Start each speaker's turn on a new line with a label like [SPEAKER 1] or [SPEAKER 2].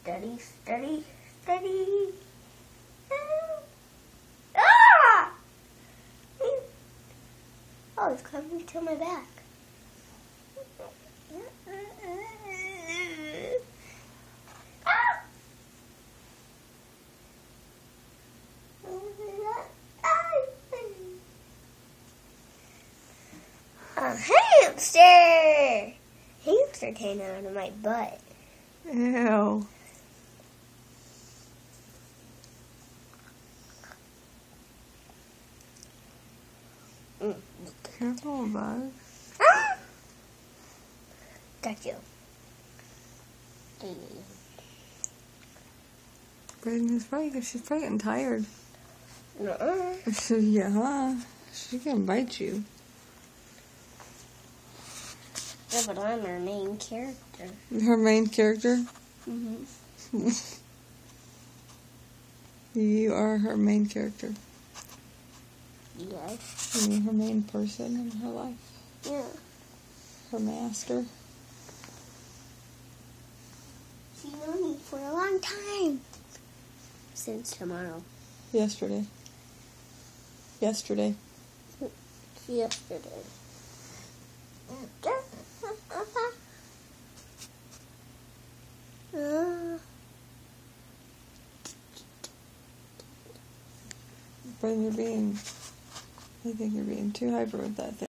[SPEAKER 1] Steady, steady, steady. Ah! Oh, it's coming to my back. A hamster! Hamster came out of my butt.
[SPEAKER 2] Ew. Careful, bug.
[SPEAKER 1] Ah! Got you.
[SPEAKER 2] Brayden's probably because she's probably getting tired.
[SPEAKER 1] Nuh-uh.
[SPEAKER 2] Yeah, she can bite you.
[SPEAKER 1] Yeah, but I'm her main character.
[SPEAKER 2] Her main character?
[SPEAKER 1] Mm-hmm.
[SPEAKER 2] You are her main character.
[SPEAKER 1] Yes.
[SPEAKER 2] You're her main person in her life.
[SPEAKER 1] Yeah.
[SPEAKER 2] Her master.
[SPEAKER 1] She's known me for a long time. Since tomorrow.
[SPEAKER 2] Yesterday.
[SPEAKER 1] Yesterday.
[SPEAKER 2] Brayden, I think you're being too hyper with that thing.